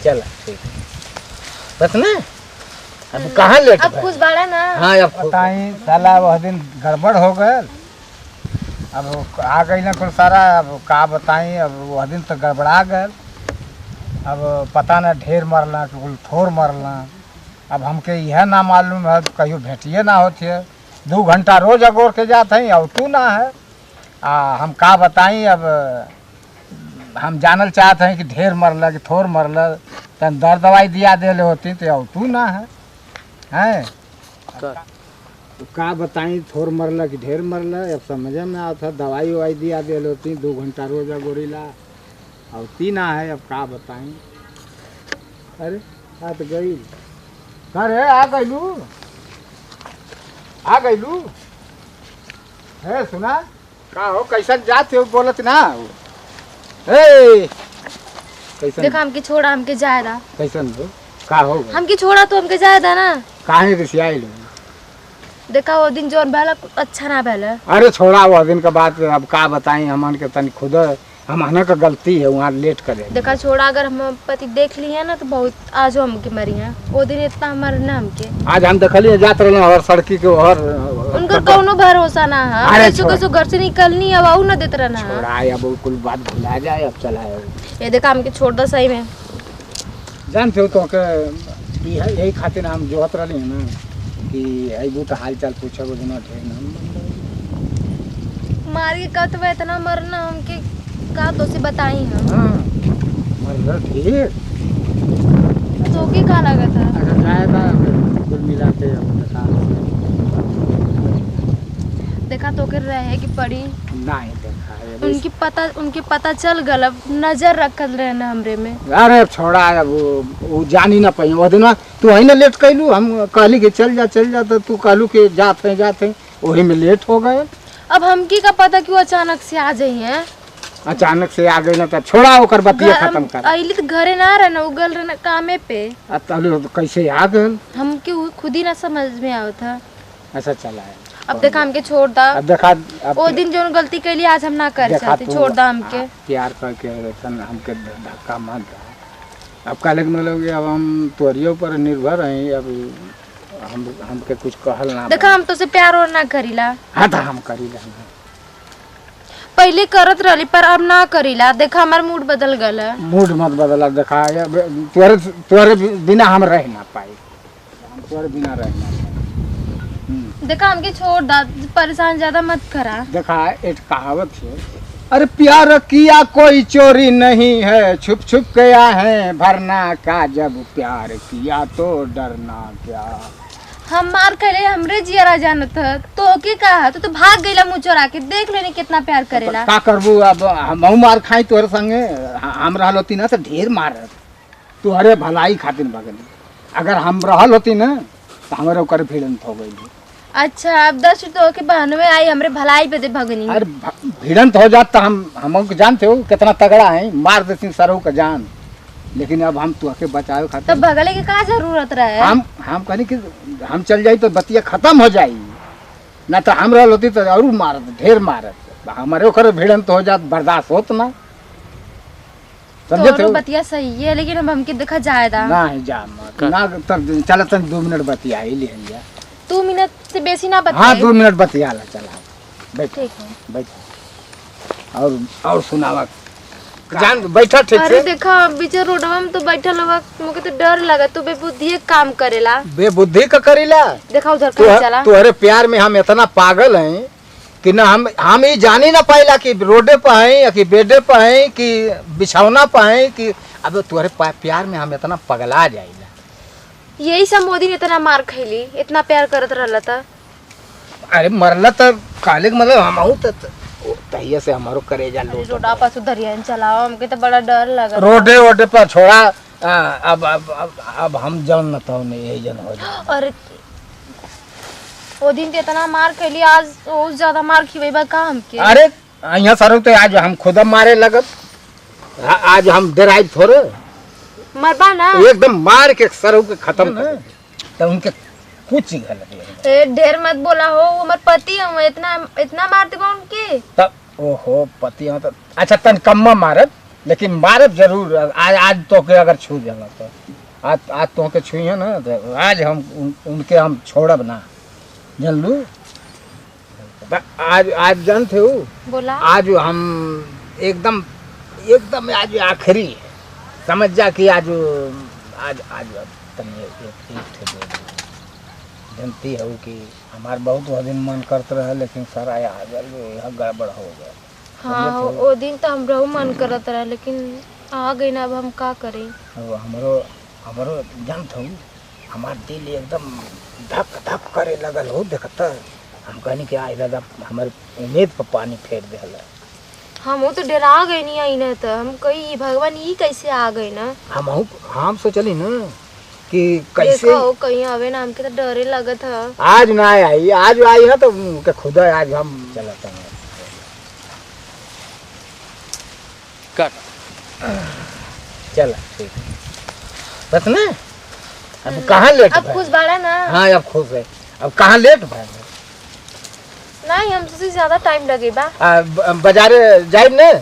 चला ठीक बस ना। अब कहाँ लेट अब खुश बाड़ा ना। हाँ अब बताई साला वह दिन गड़बड़ हो गए। अब आ गई ना कुल सारा। अब का बताई अब वह दिन तो गड़बड़ा गए। अब पता ना ढेर मरला कि कुल थोर मरला। अब हमके यह ना मालूम है कहीं भेटिए ना होती है। 2 घंटा रोज अगोर के जाते हैं और तू ना है। हम का बताई अब हम जानल चाहते हैं कि ढेर मरल कि थोर मरल। तन दर्द दवाई दिया दे होती तो अब तू ना है हैं। तो का बताई थोर मरल कि ढेर मरल अब समझे में आता। दवाई ववाई दिया दे होती 2 घंटा रोज गोरीला और ती ना है। अब का बताई। अरे आ तो गई। अरे आ गईलू है सुना का हो कैसन जाते हो बोलत ना ए कैसन देखा हमके छोड़ा हमके जायदा कैसन हो का हो हमके छोड़ा तो हमके जायदा ना। काहे रिसियाई लो देखा वो दिन जोन भला अच्छा ना भला। अरे छोड़ा वो दिन के बाद अब का बताई हमन के तनी खुद हमन का गलती है वहाँ लेट करे। देखा छोड़ा अगर हम पति देख लिए ना तो बहुत आज हमके मरी है। वो दिन इतना मर ना हमके आज हम देखलिए जात रहे और सड़की के और उनका कौनो भरोसा ना है। अरे कैसो कैसो घर से निकलनी अब आऊ ना देत रहना है। छोड़ा अब कुल बात भुला जाए अब चला है। ये देखा हमके छोड़ दो सही में। जानते हो तो के यही खातिर हम जोहत रही है ना कि अबू तो हाल चाल पूछे वो दिन ढेर ना मार के कत में इतना मरना हमके का तो से बताई हम। हाँ मर ठीक तो के का लगा था। अगर जाएगा कुल मिला के देखा तो के रहे कि पड़ी नहीं देखा है उनकी पता चल गल। अब नजर रखल रहे ना हमरे में। अरे छोड़ा अब वो जान ही ना पाई वो दिन तू वही ना लेट कैलू। हम कहली कि चल जा तो तू कहलू कि जाते वही में लेट हो गए। अब हमकी का पता क्यों अचानक से आ जाई है। अचानक से आ गई ना तो छोड़ा होकर बतिया खत्म कर। अइली तो घरे ना रहना उगल रहना कामे पे। अब तो कैसे आ गए हमके खुद ही ना समझ में आवत था। ऐसा चला है। अब देखा हमके छोड़ दा। अब देखा वो दिन जो गलती कैली आज हम ना कर सकते। छोड़ दा हमके प्यार करके हमके धक्का मार दा। अब काले मतलब अब हम तोरियो पर निर्भर हैं। अब हमके कुछ कहल ना। देखा हम तो से प्यार और ना करीला। हाँ तो हम करीला पहले करत रही पर अब ना करीला। देखा हमार मूड बदल गल है। मूड मत बदला। देखा तोरे बिना हम रह ना पाए। हम तोरे बिना रह ना पाए। देखा हमके छोड़ दा। परेशान ज्यादा मत करा। देखा एक कहावत है। अरे प्यार किया कोई चोरी नहीं है छुप छुप गया है भरना का जब प्यार किया तो डरना क्या। हम मार करे हमरे जियरा जानत है तो के कहा तो भाग गईला मुँह चोरा के। देख लेनी कितना प्यार करेला। का करबू अब हम मार खाई तोरे संगे हम रहल होती ना तो ढेर मार तुहरे भलाई खातिर भगनी। अगर हम रहल होती ना तो हमारे ओकर भिड़ंत हो गई। अच्छा अब 10 तो के बहनवे आई हमरे भलाई पे दे भगनी। अरे भिड़ंत हो जाता हम जानते हो कितना तगड़ा है मार देती सरऊ का जान। लेकिन अब हम तुहके बचावे खातिर तब भगले के का जरूरत रहे। हम कहनी कि हम चल जाई तो बतिया खत्म हो जाई ना तो हम रहल होती तो और मारत ढेर मारत। हमारे ओकर भिड़ंत हो जात बर्दाश्त होत ना। समझे तो बतिया सही है लेकिन अब हमके देखा जायदा ना है जा मत ना तब चल तन 2 मिनट बतिया ही ले लिया। 2 मिनट से बेसी ना बतिया। हाँ 2 मिनट बतिया ला चला बैठ ठीक है बैठ और सुनावा जान बैठा ठीक से। अरे देखा बीच रोडवा में तो बैठल हवा मुझे तो डर लगा। तू बेबुद्धि काम करेला। बेबुद्धि का करेला। देखा उधर कहीं चला। तुम्हारे प्यार में हम इतना पागल हैं कि ना हम ये जान ही ना पाएला कि रोडे पे हैं या कि बेडे पे हैं कि बिछौना पे हैं कि अब तुम्हारे प्यार में हम इतना पगला जाएगा। यही सब मोदी ने इतना मार खैली इतना प्यार करत रहला था। अरे मरला तो काले मतलब हम तहिया से हमारो करेजा लो। रोडा पास उधर चलाओ हमके तो बड़ा डर लगा। रोडे वोडे पर छोड़ा। अब हम जन न तो यही जन हो जाए। अरे वो दिन तो इतना मार खैली आज बहुत ज्यादा मार खिवेबा का हमके। अरे यहाँ सर तो आज हम खुद मारे लगत। आज हम डराई थोड़े मरबा ना एकदम मार के सर के खत्म कर तो उनके कुछ ही गलत ए ढेर मत बोला हो। हमार पति हम इतना मारते बा उनके। तब ओहो पति हो तो अच्छा तन कम्मा मारत लेकिन मारब जरूर। आज तो के अगर छू जाला तो आज तो के छुइए ना तो आज हम उनके हम छोड़ब ना, जान लू। आज जानते हो, बोला आज हम एकदम एकदम आज आखिरी समझ जा कि आज आज आज तनी एक जानती हो कि हमार बहुत दिन मन करते रहे, लेकिन सर आया यह गड़बड़ हो गया। हाँ वो दिन तो हमरो मन करत रहा, लेकिन आ गई ना, अब हम का करें। अब हमरो जानत हूँ, हमार दिल एकदम धक धक करे लगल हो। देखता हम कहनी कि आई दादा हमारे उम्मीद पर पानी फेर दिला। हम तो डरा गए नहीं आई ना, तो हम कही भगवान ये कैसे आ गए ना। हम सोचली ना कि कैसे देखो कहीं आवे ना, हमके तो डरे लगत है। आज ना आई, आज आई है तो उनके खुदा आज हम चलते हैं। कट चल ठीक बस ना। अब कहाँ लेट अब खुश बाड़ा ना। हाँ अब खुश है। अब कहाँ लेट भाई नहीं, हमसे ज्यादा टाइम लगे बा। बाजारे जाए न